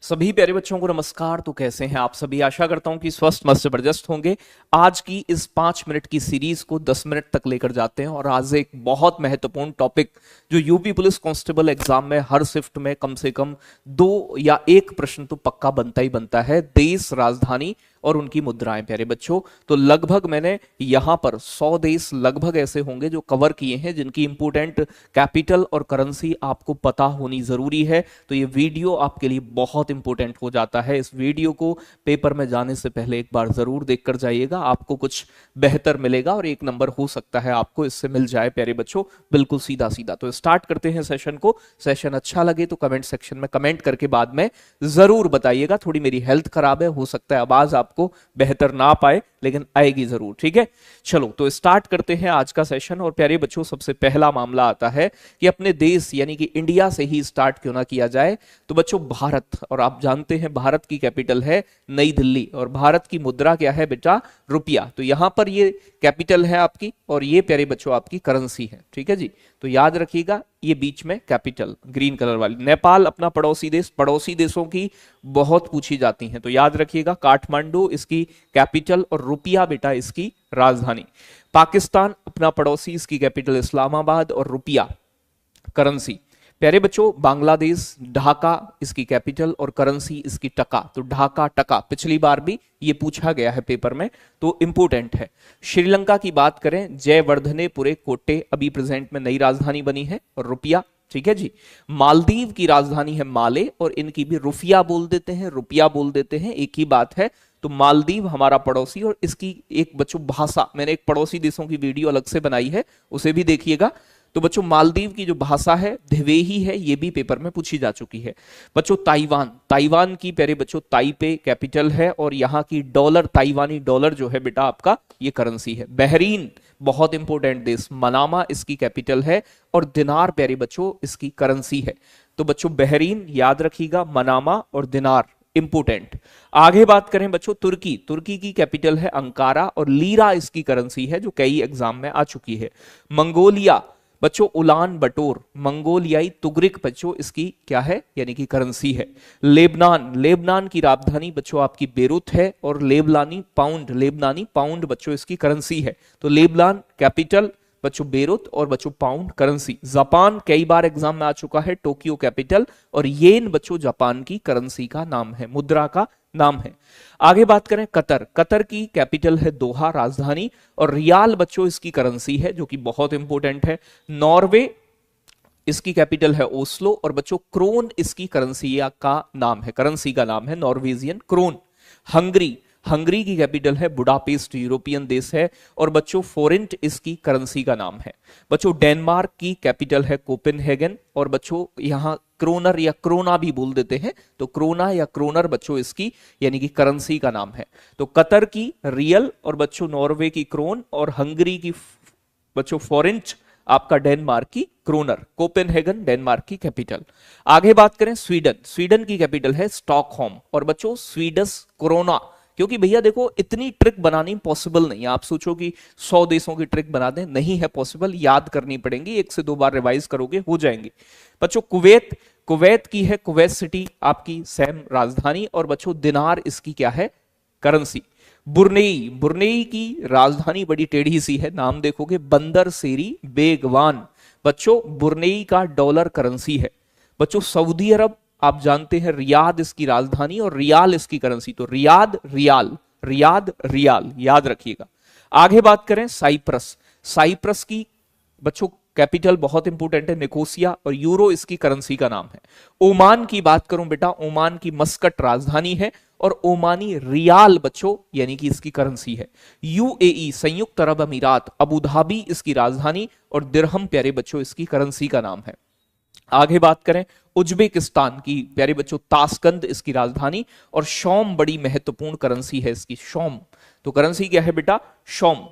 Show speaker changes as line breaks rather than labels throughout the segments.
सभी प्यारे बच्चों को नमस्कार। तो कैसे हैं आप सभी? आशा करता हूं कि स्वस्थ मस्त जबरदस्त होंगे। आज की इस 5 मिनट की सीरीज को 10 मिनट तक लेकर जाते हैं और आज एक बहुत महत्वपूर्ण टॉपिक जो यूपी पुलिस कांस्टेबल एग्जाम में हर शिफ्ट में कम से कम 2 या 1 प्रश्न तो पक्का बनता ही बनता है, देश राजधानी और उनकी मुद्राएं। प्यारे बच्चों, तो लगभग मैंने यहां पर 100 देश लगभग ऐसे होंगे जो कवर किए हैं जिनकी इंपोर्टेंट कैपिटल और करेंसी आपको पता होनी जरूरी है। तो ये वीडियो आपके लिए बहुत इंपॉर्टेंट हो जाता है। इस वीडियो को पेपर में जाने से पहले एक बार जरूर देखकर जाइएगा, आपको कुछ बेहतर मिलेगा और 1 नंबर हो सकता है आपको इससे मिल जाए। प्यारे बच्चों, बिल्कुल सीधा सीधा तो स्टार्ट करते हैं सेशन को। सेशन अच्छा लगे तो कमेंट सेक्शन में कमेंट करके बाद में जरूर बताइएगा। थोड़ी मेरी हेल्थ खराब है, हो सकता है आवाज आपको बेहतर ना पाए, लेकिन आएगी जरूर। ठीक है, चलो तो स्टार्ट करते हैं आज का सेशन। और प्यारे बच्चों, सबसे पहला मामला आता है कि अपने देश यानी कि इंडिया से ही स्टार्ट क्यों ना किया जाए। तो बच्चों, भारत, और आप जानते हैं भारत की कैपिटल है नई दिल्ली और भारत की मुद्रा क्या है बेटा? रुपया। तो यहां पर ये कैपिटल है आपकी और ये प्यारे बच्चों आपकी करेंसी है। ठीक है जी, तो याद रखिएगा ये बीच में कैपिटल ग्रीन कलर वाली। नेपाल अपना पड़ोसी देश, पड़ोसी देशों की बहुत पूछी जाती हैं, तो याद रखिएगा काठमांडू इसकी कैपिटल और रुपया बेटा इसकी राजधानी। पाकिस्तान अपना पड़ोसी, इसकी कैपिटल इस्लामाबाद और रुपया करेंसी। प्यारे बच्चों, बांग्लादेश ढाका इसकी कैपिटल और करेंसी इसकी टका। तो ढाका टका पिछली बार भी ये पूछा गया है पेपर में, तो इंपोर्टेंट है। श्रीलंका की बात करें, जयवर्धनेपुरे कोट्टे अभी प्रेजेंट में नई राजधानी बनी है और रुपया। ठीक है जी। मालदीव की राजधानी है माले और इनकी भी रुपया बोल देते हैं, रुपया बोल देते हैं, एक ही बात है। तो मालदीव हमारा पड़ोसी और इसकी एक बच्चों भाषा, मैंने एक पड़ोसी देशों की वीडियो अलग से बनाई है, उसे भी देखिएगा। तो बच्चों, मालदीव की जो भाषा है धिवेही है, ये भी पेपर में पूछी जा चुकी है। बच्चों, ताइवान, ताइवान की प्यारे बच्चों ताइपे कैपिटल है और यहाँ की डॉलर, ताइवानी डॉलर जो है बेटा आपका ये करेंसी है। बहरीन बहुत इंपॉर्टेंट देश, मनामा इसकी कैपिटल है और दिनार प्यारे बच्चों इसकी करेंसी है। तो बच्चों, बहरीन याद रखिएगा, मनामा और दिनार इंपोर्टेंट। आगे बात करें बच्चों, तुर्की, तुर्की की कैपिटल है अंकारा और लीरा इसकी करेंसी है जो कई एग्जाम में आ चुकी है। मंगोलिया बच्चों उलान बटोर, मंगोलियाई तुगरिक बच्चों इसकी क्या है यानी कि करेंसी है। लेबनान, लेबनान की राजधानी बच्चों आपकी बेरूत है और लेबनानी पाउंड, लेबनानी पाउंड बच्चों इसकी करेंसी है। तो लेबनान कैपिटल बच्चों बेरूत और बच्चों पाउंड करेंसी। जापान कई बार एग्जाम में आ चुका है, टोक्यो कैपिटल और येन बच्चों जापान की करेंसी का नाम है, मुद्रा का नाम है। आगे बात करें कतर, कतर की कैपिटल है दोहा राजधानी और रियाल बच्चों इसकी करेंसी है जो कि बहुत इंपॉर्टेंट है। नॉर्वे इसकी कैपिटल है ओस्लो और बच्चों क्रोन इसकी करेंसी का नाम है, करेंसी का नाम है नॉर्वेजियन क्रोन। हंगरी, हंगरी की कैपिटल है बुडापेस्ट, यूरोपियन देश है और बच्चों फोरेंट इसकी करेंसी का नाम है। बच्चों, डेनमार्क की कैपिटल है कोपेनहेगन और बच्चों यहां क्रोनर या क्रोना भी बोल देते हैं, तो क्रोना या क्रोनर बच्चों इसकी यानी कि करेंसी का नाम है। तो कतर की रियल और बच्चों नॉर्वे की क्रोन और हंगरी की बच्चों फोरेंट, आपका डेनमार्क की क्रोनर। कोपेनहेगन डेनमार्क की कैपिटल। आगे बात करें स्वीडन, स्वीडन की कैपिटल है स्टॉकहोम और बच्चों स्वीडिश कोरोना, क्योंकि भैया देखो इतनी ट्रिक बनानी पॉसिबल नहीं है। आप सोचो कि 100 देशों की ट्रिक बना दें, नहीं है पॉसिबल, याद करनी पड़ेंगी, 1 से 2 बार रिवाइज करोगे हो जाएंगी। बच्चों कुवैत, कुवैत की है कुवैत सिटी आपकी सैम राजधानी और बच्चों दिनार इसकी क्या है करेंसी। बुरनेई, बुरनेई की राजधानी बड़ी टेढ़ी सी है, नाम देखोगे बंदर सेरी बेगवान। बच्चों बुरनेई का डॉलर करेंसी है। बच्चों सऊदी अरब आप जानते हैं रियाद इसकी राजधानी और रियाल इसकी करेंसी। तो रियाद रियाल, रियाद रियाल याद रखिएगा। आगे बात करें साइप्रस, साइप्रस की बच्चों कैपिटल बहुत इंपॉर्टेंट है निकोसिया और यूरो इसकी करेंसी का नाम है। ओमान की बात करूं बेटा, ओमान की मस्कट राजधानी है और ओमानी रियाल बच्चों यानी कि इसकी करेंसी है। यूएई संयुक्त अरब अमीरात, अबू धाबी इसकी राजधानी और दिरहम प्यारे बच्चों इसकी करेंसी का नाम है। आगे बात करें उज्बेकिस्तान की, प्यारे बच्चों ताशकंद इसकी राजधानी और शोम बड़ी महत्वपूर्ण करेंसी है इसकी, शोम। तो करेंसी क्या है बेटा? शोम।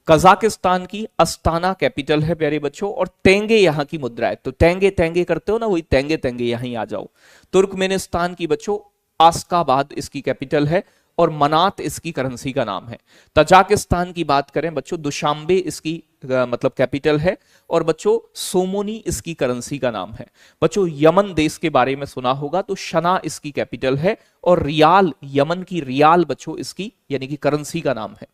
कजाकिस्तान की अस्ताना कैपिटल है प्यारे बच्चों और तेंगे यहां की मुद्रा है। तो तेंगे तेंगे करते हो ना, वही तेंगे तेंगे यहीं आ जाओ। तुर्कमेनिस्तान की बच्चों आस्काबाद इसकी कैपिटल है और मनात इसकी करेंसी का नाम है। तजाकिस्तान की बात करें बच्चों, दुशांबे इसकी मतलब कैपिटल है, और बच्चों सोमोनी इसकी करेंसी का नाम है। बच्चों यमन देश के बारे में सुना होगा, तो शना इसकी कैपिटल है, और रियाल, यमन की रियाल बच्चों इसकी यानी कि करेंसी का नाम है।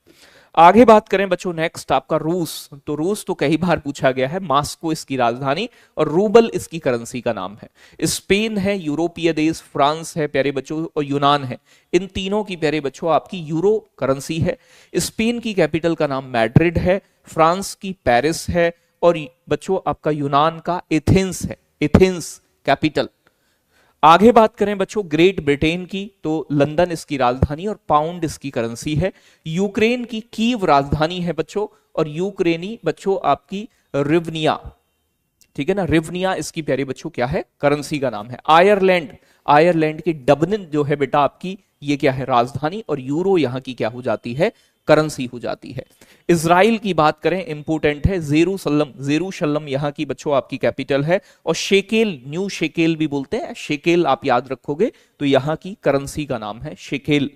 आगे बात करें बच्चों, नेक्स्ट आपका रूस, तो रूस तो कई बार पूछा गया है, मास्को इसकी राजधानी, और रूबल इसकी करेंसी का नाम है। स्पेन है, यूरोपीय देश, फ्रांस है प्यारे बच्चों, और यूनान है। इन तीनों की प्यारे बच्चों आपकी यूरो करेंसी है। स्पेन की कैपिटल का नाम मैड्रिड है, फ्रांस की पेरिस है, और बच्चों आपका यूनान का एथेंस है, एथेंस कैपिटल। आगे बात करें बच्चों ग्रेट ब्रिटेन की, तो लंदन इसकी राजधानी और पाउंड इसकी करेंसी है। यूक्रेन की कीव राजधानी है बच्चों, और यूक्रेनी बच्चों आपकी रिवनिया, ठीक है ना, रिवनिया इसकी प्यारे बच्चों क्या है, करेंसी का नाम है। आयरलैंड, आयरलैंड की डबलिन जो है बेटा आपकी ये क्या है, राजधानी, और यूरो यहां की क्या हो जाती है, करेंसी हो जाती है। इजराइल की बात करें, इंपोर्टेंट है, जेरूसलम, जेरूशलम यहां की बच्चों आपकी कैपिटल है, और शेकेल, न्यू शेकेल भी बोलते हैं, शेकेल आप याद रखोगे तो यहां की करेंसी का नाम है शेकेल।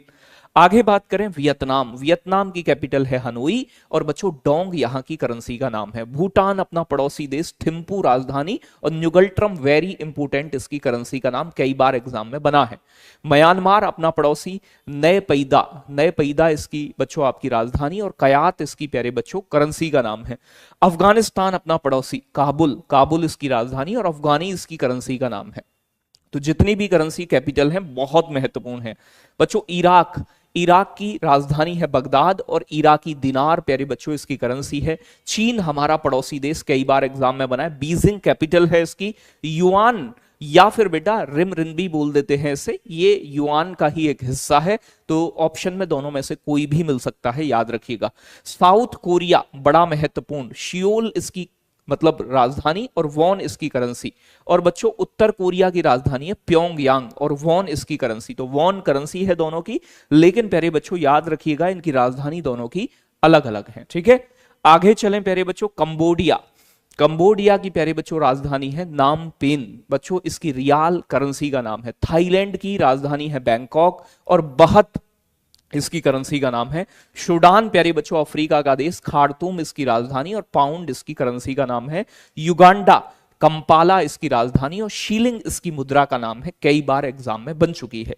आगे बात करें वियतनाम, वियतनाम की कैपिटल है हनोई, और बच्चों डोंग यहां की करेंसी का नाम है। भूटान अपना पड़ोसी देश, थिम्पू राजधानी, और न्यूगल्ट्रम वेरी इंपोर्टेंट इसकी करेंसी का नाम, कई बार एग्जाम में बना है। म्यांमार अपना पड़ोसी, नए पैदा, नए पैदा इसकी बच्चों आपकी राजधानी, और कयात इसकी प्यारे बच्चों करेंसी का नाम है। अफगानिस्तान अपना पड़ोसी, काबुल, काबुल इसकी राजधानी, और अफगानी इसकी करेंसी का नाम है। तो जितनी भी करेंसी कैपिटल हैं बहुत महत्वपूर्ण है बच्चों। इराक, इराक की राजधानी है बगदाद, और इराकी दिनार प्यारे बच्चों इसकी करेंसी है। चीन हमारा पड़ोसी देश, कई बार एग्जाम में बना है, बीजिंग कैपिटल है इसकी। युआन या फिर बेटा रिम रिनबी बोल देते हैं इसे, ये युआन का ही एक हिस्सा है, तो ऑप्शन में दोनों में से कोई भी मिल सकता है, याद रखिएगा। साउथ कोरिया बड़ा महत्वपूर्ण, शियोल इसकी मतलब राजधानी, और वॉन इसकी करेंसी। और बच्चों उत्तर कोरिया की राजधानी है प्योंगयांग, और वॉन इसकी करेंसी। तो वॉन करेंसी है दोनों की, लेकिन प्यारे बच्चों याद रखिएगा इनकी राजधानी दोनों की अलग अलग है, ठीक है। आगे चलें प्यारे बच्चों, कंबोडिया, कंबोडिया की प्यारे बच्चों राजधानी है नामपेन, बच्चों इसकी रियाल करेंसी का नाम है। थाईलैंड की राजधानी है बैंकॉक, और बहत इसकी करेंसी का नाम है। सूडान प्यारे बच्चों अफ्रीका का देश, खार्तूम इसकी राजधानी, और पाउंड इसकी करेंसी का नाम है। युगांडा, कंपाला इसकी राजधानी, और शीलिंग इसकी मुद्रा का नाम है, कई बार एग्जाम में बन चुकी है।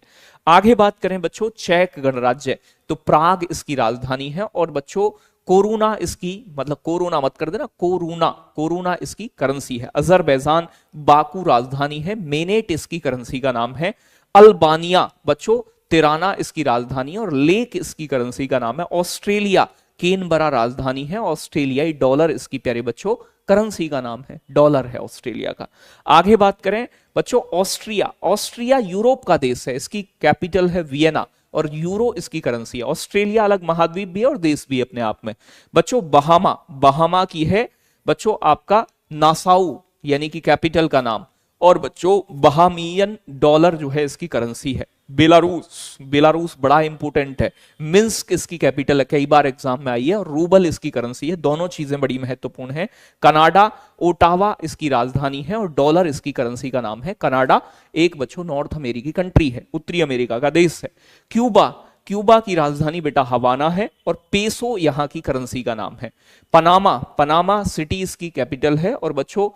आगे बात करें बच्चों चेक गणराज्य, तो प्राग इसकी राजधानी है, और बच्चों कोरूना इसकी मतलब कोरोना मत कर देना, कोरूना, कोरूना इसकी करेंसी है। अजरबैजान, बाकू राजधानी है, मेनेट इसकी करेंसी का नाम है। अल्बानिया बच्चों तिराना इसकी राजधानी, और लेक इसकी करेंसी का नाम है। ऑस्ट्रेलिया, केनबरा राजधानी है, ऑस्ट्रेलियाई डॉलर इसकी प्यारे बच्चों करेंसी का नाम है, डॉलर है ऑस्ट्रेलिया का। आगे बात करें बच्चों ऑस्ट्रिया, ऑस्ट्रिया यूरोप का देश है, इसकी कैपिटल है वियना, और यूरो इसकी करेंसी है। ऑस्ट्रेलिया अलग महाद्वीप भी है और देश भी अपने आप में। बच्चों बहामा, बहामा की है बच्चों आपका नासाउ यानी कि कैपिटल का नाम, और बच्चों बहामियन डॉलर जो है इसकी करेंसी है। बेलारूस, बेलारूस बड़ा इंपोर्टेंट है, मिन्स्क इसकी कैपिटल है, कई बार एग्जाम में आई है, और रूबल इसकी करेंसी है, दोनों चीजें बड़ी महत्वपूर्ण है। कनाडा, ओटावा इसकी राजधानी है, और डॉलर इसकी करेंसी का नाम है। कनाडा एक बच्चों नॉर्थ अमेरिकी कंट्री है, उत्तरी अमेरिका का देश है। क्यूबा, क्यूबा की राजधानी बेटा हवाना है, और पेसो यहां की करेंसी का नाम है। पनामा, पनामा सिटी इसकी कैपिटल है, और बच्चों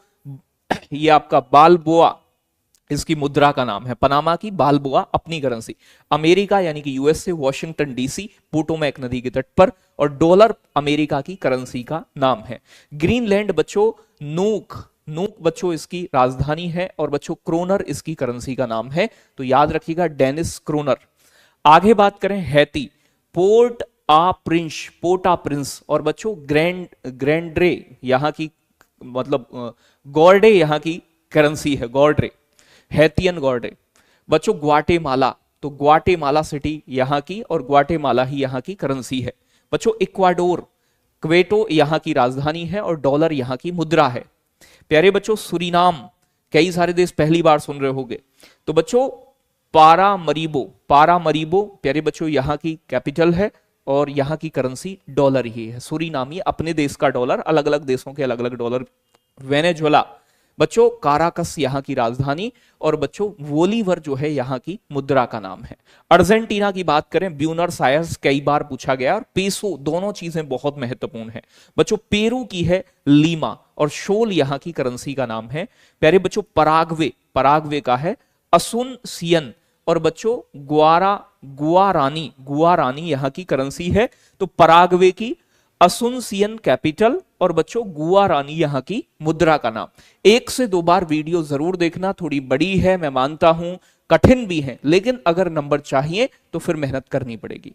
ये आपका बालबोआ इसकी मुद्रा का नाम है। पनामा की बालबोआ अपनी करेंसी। अमेरिका यानी कि यूएसए, वॉशिंगटन डीसी, पोटोमैक नदी के तट पर, और डॉलर अमेरिका की करेंसी का नाम है। ग्रीनलैंड बच्चों नूक, नूक बच्चों इसकी राजधानी है, और बच्चों क्रोनर इसकी करेंसी का नाम है, तो याद रखिएगा डेनिस क्रोनर। आगे बात करें हैती, पोर्ट आ प्रिंस, पोर्ट आ प्रिंस, और बच्चों ग्रैंड्रे यहां की मतलब गॉर्डे यहां की करेंसी है, गॉर्डरे, हैतियन गॉर्डे। बच्चों ग्वाटेमाला, तो ग्वाटेमाला सिटी यहां की, और ग्वाटेमाला ही यहां की करेंसी है। बच्चों इक्वाडोर, क्वेटो यहां की राजधानी है, और डॉलर यहां की मुद्रा है। प्यारे बच्चों सुरीनाम, कई सारे देश पहली बार सुन रहे होंगे, तो बच्चों पारामरीबो, पारामरीबो प्यारे बच्चों यहां की कैपिटल है, और यहां की करेंसी डॉलर ही है। सुरीनामी अपने देश का डॉलर, अलग अलग देशों के अलग अलग डॉलर। वेनेजुएला, बच्चों काराकस यहाँ की राजधानी, और बच्चों वोलीवर जो है यहाँ की मुद्रा का नाम है। अर्जेंटीना की बात करें, ब्यूनस आयर्स कई बार पूछा गया, और पेसो, दोनों चीजें बहुत महत्वपूर्ण है बच्चों। पेरू की है लीमा, और शोल यहाँ की करेंसी का नाम है। प्यारे बच्चों पराग्वे, पराग्वे का है असुनसियन, और बच्चों गुआरानी, गुआरानी यहाँ की करेंसी है। तो पराग्वे की असुनसियन कैपिटल, और बच्चों गुआरानी यहाँ की मुद्रा का नाम। एक से दो बार वीडियो जरूर देखना, थोड़ी बड़ी है मैं मानता हूं, कठिन भी है, लेकिन अगर नंबर चाहिए तो फिर मेहनत करनी पड़ेगी।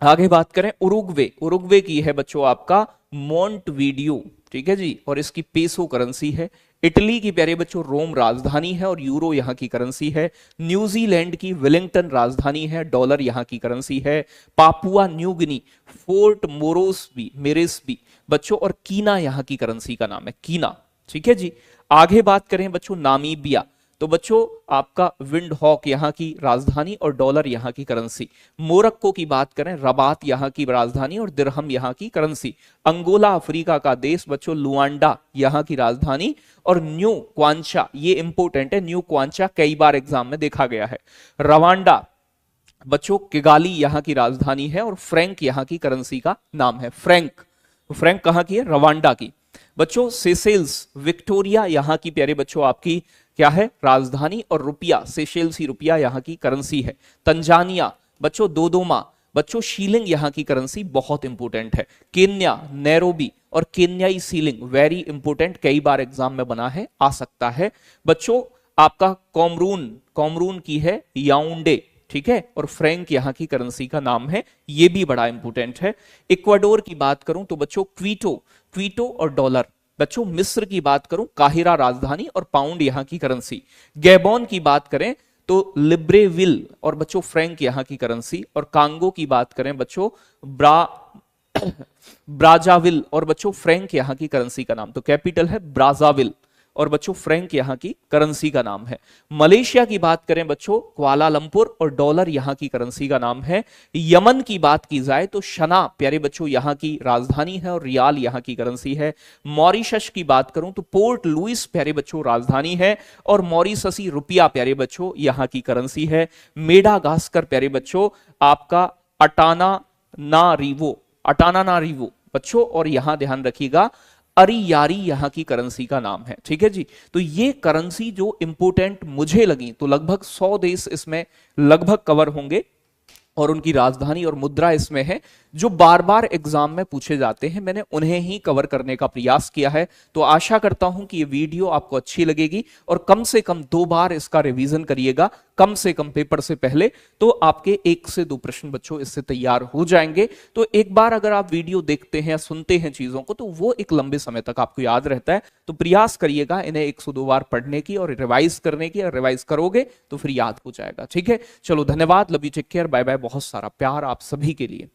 आगे बात करें उरुग्वे, उरुग्वे की है बच्चों आपका मोंटवीडियो, ठीक है जी, और इसकी पेसो करेंसी है। इटली की प्यारे बच्चों रोम राजधानी है, और यूरो यहाँ की करेंसी है। न्यूजीलैंड की वेलिंगटन राजधानी है, डॉलर यहाँ की करेंसी है। पापुआ न्यू गिनी फोर्ट मोरोसबी, मेरेसबी बच्चों, और कीना यहाँ की करेंसी का नाम है, कीना, ठीक है जी। आगे बात करें बच्चों नामीबिया, तो बच्चों आपका विंड हॉक यहाँ की राजधानी, और डॉलर यहाँ की करेंसी। मोरक्को की बात करें, रबात यहाँ की राजधानी, और दिरहम यहाँ की करेंसी। अंगोला अफ्रीका का देश बच्चों, लुआंडा यहाँ की राजधानी, और न्यू क्वांचा, ये इंपोर्टेंट है, न्यू क्वांचा कई बार एग्जाम में देखा गया है। रवांडा बच्चों किगाली यहाँ की राजधानी है, और फ्रैंक यहाँ की करेंसी का नाम है, फ्रैंक। फ्रैंक कहाँ की है? रवांडा की। बच्चों सेशेल्स, विक्टोरिया यहाँ की प्यारे बच्चों आपकी क्या है? राजधानी, और रुपया सेशेल्स ही रुपया यहाँ की करेंसी है। तंजानिया बच्चों दोदोमा, बच्चों शीलिंग यहाँ की करेंसी बहुत इंपोर्टेंट है। केन्या नैरोबी, और केन्याई सीलिंग वेरी इंपोर्टेंट, कई बार एग्जाम में बना है, आ सकता है। बच्चों आपका कोमरून, कोमरून की है याउंडे, ठीक है, और फ्रैंक यहाँ की करेंसी का नाम है, ये भी बड़ा इंपोर्टेंट है। इक्वाडोर की बात करूं तो बच्चों क्वीटो, क्वीटो और डॉलर। बच्चों मिस्र की बात करूं, काहिरा राजधानी, और पाउंड यहाँ की करेंसी। गैबोन की बात करें तो लिब्रेविल, और बच्चों फ्रैंक यहाँ की करेंसी। और कांगो की बात करें बच्चों ब्राजाविल, और बच्चों फ्रैंक यहाँ की करेंसी का नाम। तो कैपिटल है ब्राजाविल, और बच्चों फ्रैंक यहाँ की करेंसी का नाम है। मलेशिया की बात करें बच्चों कुआलालंपुर, और डॉलर यहाँ की करेंसी का नाम है। यमन की बात की जाए तो शना प्यारे बच्चों यहाँ की राजधानी है, और रियाल यहाँ की करेंसी है। मॉरिशस की बात करूं तो पोर्ट लुइस प्यारे बच्चों राजधानी है, और मॉरिशसी रुपया प्यारे बच्चों यहाँ की करेंसी है। मेडागास्कर प्यारे बच्चों आपका अटाना ना रिवो, अटाना ना रिवो बच्चों, और यहां ध्यान रखिएगा अरियारी यहाँ की करेंसी का नाम है, ठीक है जी। तो ये करेंसी जो इंपोर्टेंट मुझे लगी, तो लगभग 100 देश इसमें लगभग कवर होंगे, और उनकी राजधानी और मुद्रा इसमें है, जो बार बार एग्जाम में पूछे जाते हैं। मैंने उन्हें ही कवर करने का प्रयास किया है। तो आशा करता हूं कि ये वीडियो आपको अच्छी लगेगी, और कम से कम 2 बार इसका रिवीजन करिएगा, कम से कम पेपर से पहले, तो आपके 1 से 2 प्रश्न बच्चों इससे तैयार हो जाएंगे। तो एक बार अगर आप वीडियो देखते हैं या सुनते हैं चीजों को, तो वो एक लंबे समय तक आपको याद रहता है। तो प्रयास करिएगा इन्हें 1 से 2 बार पढ़ने की और रिवाइज करने की। और रिवाइज करोगे तो फिर याद हो जाएगा, ठीक है। चलो धन्यवाद, love you, take care, bye bye, बहुत सारा प्यार आप सभी के लिए।